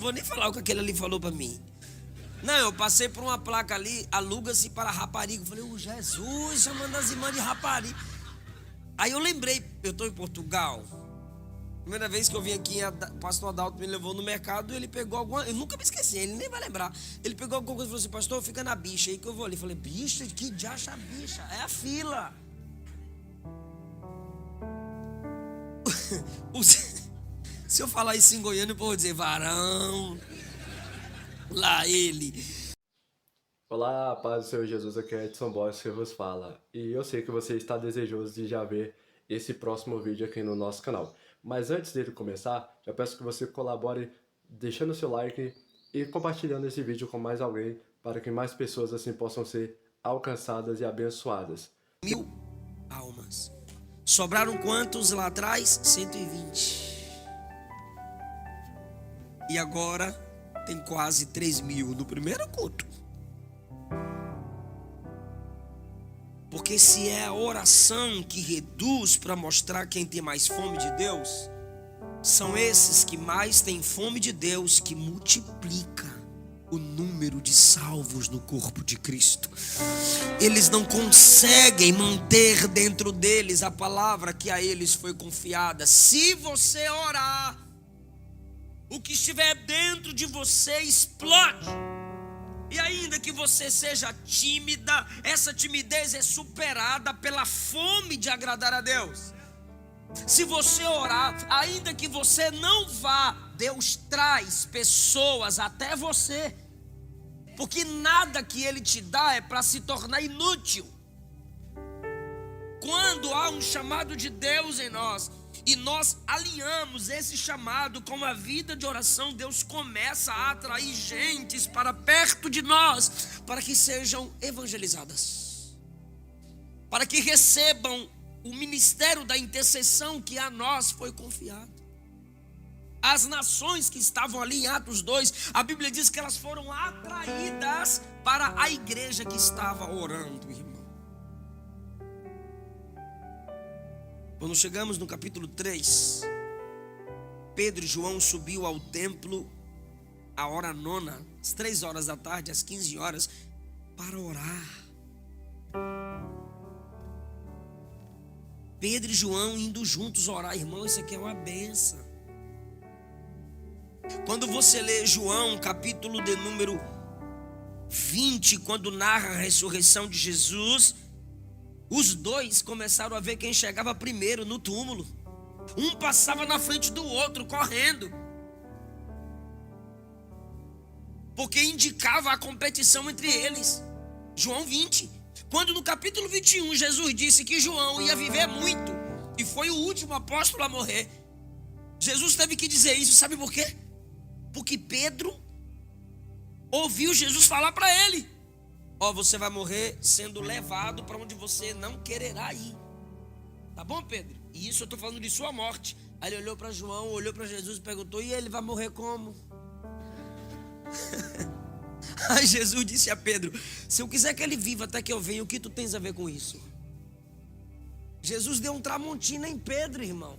vou nem falar o que aquele ali falou pra mim. Não, eu passei por uma placa ali, aluga-se para rapariga. Eu falei, Jesus, chamando as irmãs de rapariga. Aí eu lembrei, eu estou em Portugal. Primeira vez que eu vim aqui, o pastor Adalto me levou no mercado, ele pegou alguma... Eu nunca me esqueci, ele nem vai lembrar. Ele pegou alguma coisa e falou assim, pastor, fica na bicha aí que eu vou ali. Eu falei, bicha? Que diacha bicha? É a fila. Se eu falar isso em Goiânia, eu vou dizer, varão. Lá ele. Olá, paz do Senhor Jesus, aqui é Edson Borges que vos fala. E eu sei que você está desejoso de já ver esse próximo vídeo aqui no nosso canal. Mas antes dele começar, já peço que você colabore deixando seu like e compartilhando esse vídeo com mais alguém, para que mais pessoas assim possam ser alcançadas e abençoadas. 1000 almas. Sobraram quantos lá atrás? 120. E agora tem quase 3.000 no primeiro culto. Porque se é a oração que reduz para mostrar quem tem mais fome de Deus, são esses que mais têm fome de Deus que multiplica o número de salvos no corpo de Cristo. Eles não conseguem manter dentro deles a palavra que a eles foi confiada. Se você orar, o que estiver dentro de você explode. E ainda que você seja tímida, essa timidez é superada pela fome de agradar a Deus. Se você orar, ainda que você não vá, Deus traz pessoas até você. Porque nada que Ele te dá é para se tornar inútil. Quando há um chamado de Deus em nós, e nós alinhamos esse chamado com a vida de oração, Deus começa a atrair gentes para perto de nós, para que sejam evangelizadas, para que recebam o ministério da intercessão que a nós foi confiado. As nações que estavam ali em Atos 2, a Bíblia diz que elas foram atraídas para a igreja que estava orando, irmão. Quando chegamos no capítulo 3, Pedro e João subiu ao templo à hora nona, às 3 horas da tarde, às 15 horas, para orar. Pedro e João indo juntos orar, irmão, isso aqui é uma benção. Quando você lê João, capítulo de número 20, quando narra a ressurreição de Jesus, os dois começaram a ver quem chegava primeiro no túmulo. Um passava na frente do outro, correndo, porque indicava a competição entre eles. João 20. Quando no capítulo 21 Jesus disse que João ia viver muito e foi o último apóstolo a morrer, Jesus teve que dizer isso, sabe por quê? Porque Pedro ouviu Jesus falar para ele: você vai morrer sendo levado para onde você não quererá ir. Tá bom, Pedro? E isso eu estou falando de sua morte. Aí ele olhou para João, olhou para Jesus e perguntou: e ele vai morrer como? Aí Jesus disse a Pedro: se eu quiser que ele viva até que eu venha, o que tu tens a ver com isso? Jesus deu um tramontina em Pedro, irmão.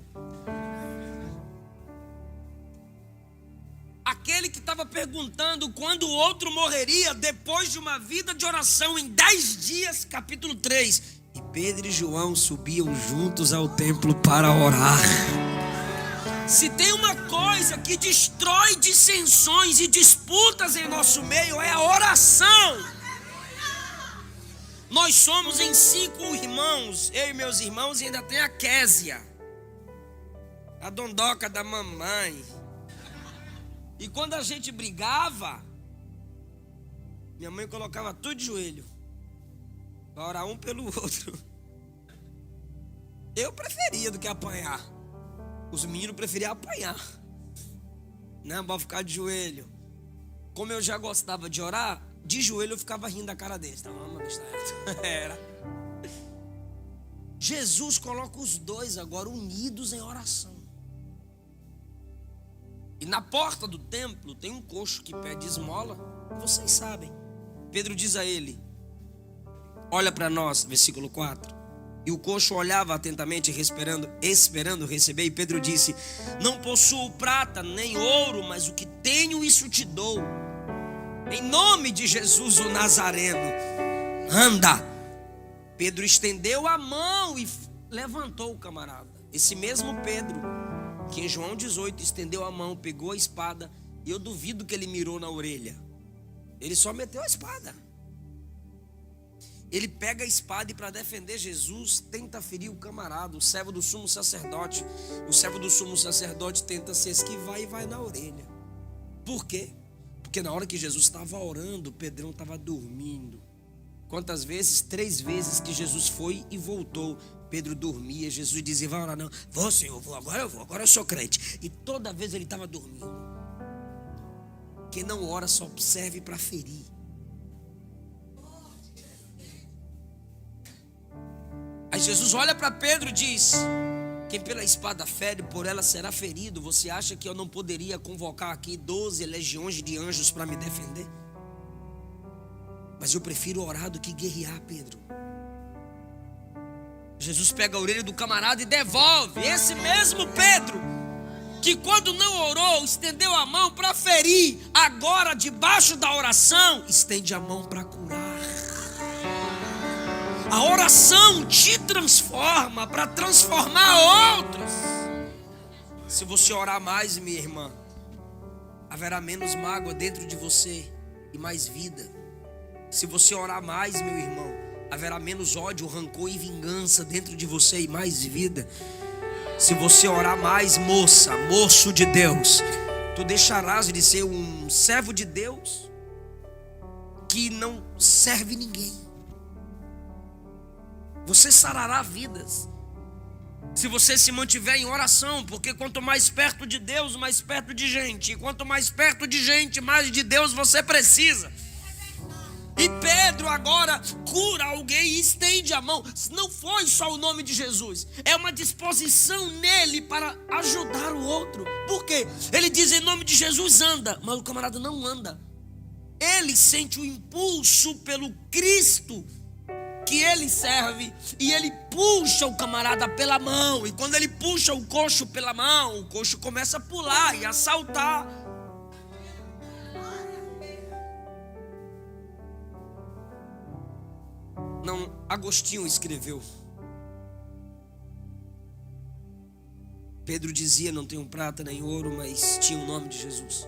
Aquele que estava perguntando quando o outro morreria, depois de uma vida de oração em 10 dias, capítulo 3. E Pedro e João subiam juntos ao templo para orar. Se tem uma coisa que destrói dissensões e disputas em nosso meio, é a oração. Nós somos em 5 irmãos, eu e meus irmãos, e ainda tem a Késia, a dondoca da mamãe. E quando a gente brigava, minha mãe colocava tudo de joelho para orar um pelo outro. Eu preferia do que apanhar. Os meninos preferiam apanhar. Não, para ficar de joelho. Como eu já gostava de orar, de joelho eu ficava rindo da cara deles. Era. Jesus coloca os dois agora unidos em oração. E na porta do templo tem um coxo que pede esmola. Vocês sabem. Pedro diz a ele: olha para nós, versículo 4. E o coxo olhava atentamente, esperando receber. E Pedro disse: não possuo prata nem ouro, mas o que tenho, isso te dou. Em nome de Jesus o Nazareno, anda. Pedro estendeu a mão e levantou o camarada. Esse mesmo Pedro, que em João 18 estendeu a mão, pegou a espada, e eu duvido que ele mirou na orelha. Ele só meteu a espada. Ele pega a espada e, para defender Jesus, tenta ferir o camarada, o servo do sumo sacerdote. O servo do sumo sacerdote tenta se esquivar e vai na orelha. Por quê? Porque na hora que Jesus estava orando, Pedrão estava dormindo. Quantas vezes? 3 vezes que Jesus foi e voltou. Pedro dormia, Jesus dizia: vai orar não. Vou, Senhor, vou, agora eu sou crente. E toda vez ele estava dormindo. Quem não ora só serve para ferir. Aí Jesus olha para Pedro e diz: quem pela espada fere, por ela será ferido. Você acha que eu não poderia convocar aqui 12 legiões de anjos para me defender? Mas eu prefiro orar do que guerrear, Pedro. Jesus pega a orelha do camarada e devolve. Esse mesmo Pedro, que quando não orou, estendeu a mão para ferir, agora debaixo da oração, estende a mão para curar. A oração te transforma para transformar outros. Se você orar mais, minha irmã, haverá menos mágoa dentro de você e mais vida. Se você orar mais, meu irmão, haverá menos ódio, rancor e vingança dentro de você e mais vida. Se você orar mais, moça, moço de Deus, tu deixarás de ser um servo de Deus que não serve ninguém. Você sarará vidas se você se mantiver em oração, porque quanto mais perto de Deus, mais perto de gente. E quanto mais perto de gente, mais de Deus você precisa. E Pedro agora cura alguém e estende a mão. Não foi só o nome de Jesus, é uma disposição nele para ajudar o outro. Por quê? Ele diz: em nome de Jesus anda, mas o camarada não anda. Ele sente o impulso pelo Cristo que ele serve, e ele puxa o camarada pela mão. E quando ele puxa o coxo pela mão, o coxo começa a pular e a saltar. Não, Agostinho escreveu: Pedro dizia: não tenho prata nem ouro, mas tinha o nome de Jesus.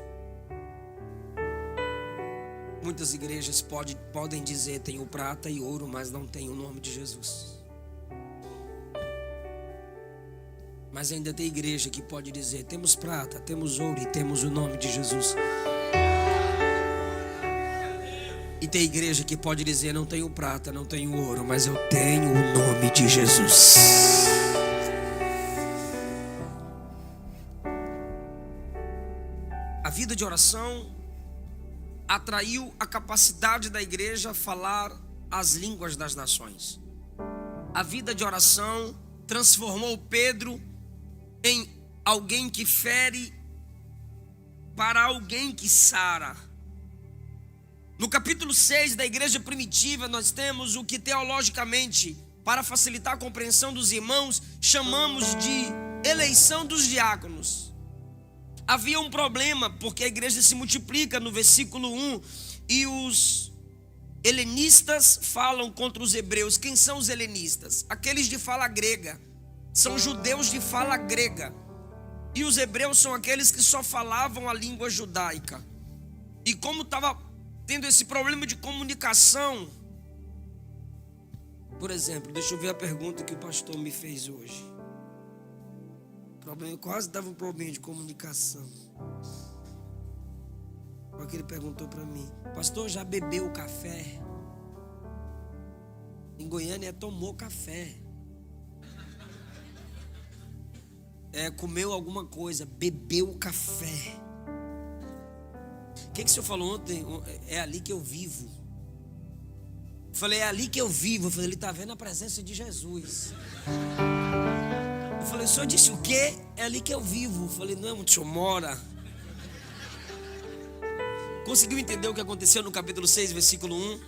Muitas igrejas podem dizer: tenho prata e ouro, mas não tem o nome de Jesus. Mas ainda tem igreja que pode dizer: temos prata, temos ouro e temos o nome de Jesus. E tem igreja que pode dizer: não tenho prata, não tenho ouro, mas eu tenho o nome de Jesus. A vida de oração atraiu a capacidade da igreja a falar as línguas das nações. A vida de oração transformou Pedro em alguém que fere para alguém que sara. No capítulo 6 da igreja primitiva, nós temos o que teologicamente, para facilitar a compreensão dos irmãos, chamamos de eleição dos diáconos. Havia um problema, porque a igreja se multiplica no versículo 1, e os helenistas falam contra os hebreus. Quem são os helenistas? Aqueles de fala grega. São judeus de fala grega. E os hebreus são aqueles que só falavam a língua judaica. E como estava tendo esse problema de comunicação, por exemplo, deixa eu ver a pergunta que o pastor me fez hoje. Eu quase dava um problema de comunicação. Porque ele perguntou para mim: pastor, já bebeu café? Em Goiânia tomou café. Comeu alguma coisa, bebeu café. O que o senhor falou ontem? É ali que eu vivo. Eu falei: é ali que eu vivo. Eu falei: ele está vendo a presença de Jesus. Eu falei: o senhor disse o quê? É ali que eu vivo. Eu falei: não é onde o senhor mora. Conseguiu entender o que aconteceu no capítulo 6, versículo 1?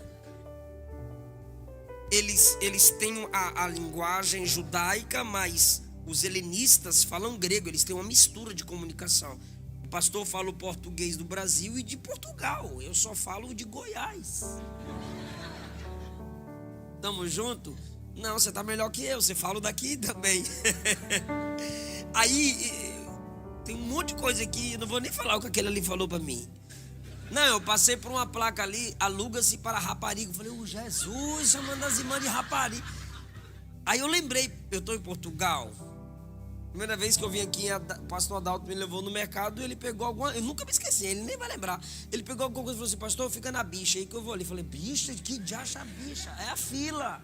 Eles têm a linguagem judaica, mas os helenistas falam grego. Eles têm uma mistura de comunicação. O pastor fala o português do Brasil e de Portugal. Eu só falo de Goiás. Tamo junto? Não, você tá melhor que eu. Você fala daqui também. Aí, tem um monte de coisa aqui. Não vou nem falar o que aquele ali falou pra mim. Não, eu passei por uma placa ali. Aluga-se para rapariga. Eu falei, Jesus, chamando as irmãs de rapariga. Aí eu lembrei, eu tô em Portugal. Primeira vez que eu vim aqui, o pastor Adalto me levou no mercado, ele pegou alguma... Eu nunca me esqueci, ele nem vai lembrar. Ele pegou alguma coisa e falou assim, pastor, fica na bicha aí que eu vou ali. Eu falei, bicha? Que diacho a bicha? É a fila.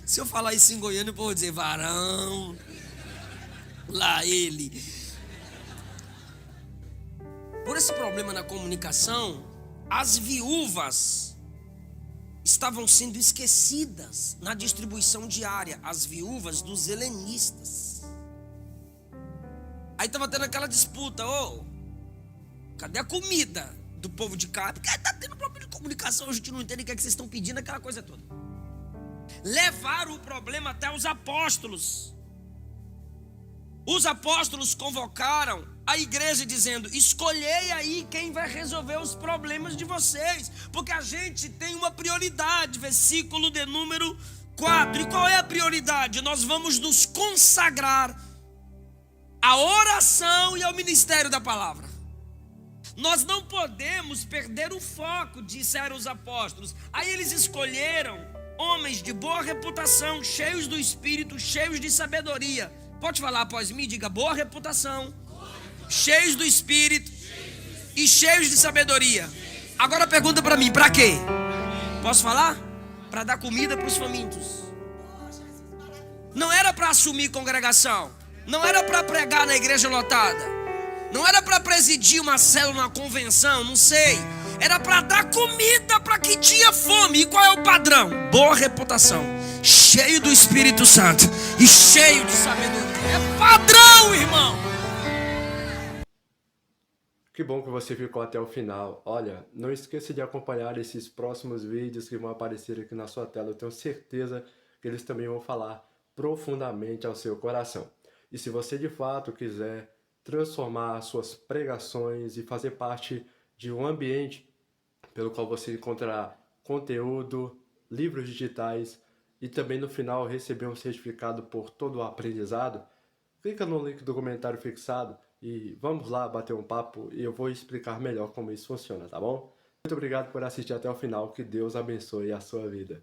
Se eu falar isso em goiano, eu vou dizer, varão. Lá ele. Por esse problema na comunicação, as viúvas estavam sendo esquecidas na distribuição diária, as viúvas dos helenistas. Aí estava tendo aquela disputa, cadê a comida do povo de cá? Porque está tendo problema de comunicação, a gente não entende o que é que vocês estão pedindo, aquela coisa toda. Levaram o problema até os apóstolos. Os apóstolos convocaram a igreja dizendo, escolhei aí quem vai resolver os problemas de vocês, porque a gente tem uma prioridade, versículo de número 4. E qual é a prioridade? Nós vamos nos consagrar à oração e ao ministério da palavra. Nós não podemos perder o foco, disseram os apóstolos. Aí eles escolheram homens de boa reputação, cheios do Espírito, cheios de sabedoria. Pode falar após mim, diga boa reputação, cheios do Espírito e cheios de sabedoria. Agora pergunta para mim, para quê? Posso falar? Para dar comida para os famintos. Não era para assumir congregação, não era para pregar na igreja lotada, não era para presidir uma célula, uma convenção, não sei. Era para dar comida para quem tinha fome. E qual é o padrão? Boa reputação, cheio do Espírito Santo e cheio de sabedoria. É padrão, irmão. Que bom que você ficou até o final. Olha, não esqueça de acompanhar esses próximos vídeos que vão aparecer aqui na sua tela. Eu tenho certeza que eles também vão falar profundamente ao seu coração. E se você de fato quiser transformar suas pregações e fazer parte de um ambiente pelo qual você encontrará conteúdo, livros digitais e também no final receber um certificado por todo o aprendizado, clica no link do comentário fixado e vamos lá bater um papo e eu vou explicar melhor como isso funciona, tá bom? Muito obrigado por assistir até o final, que Deus abençoe a sua vida.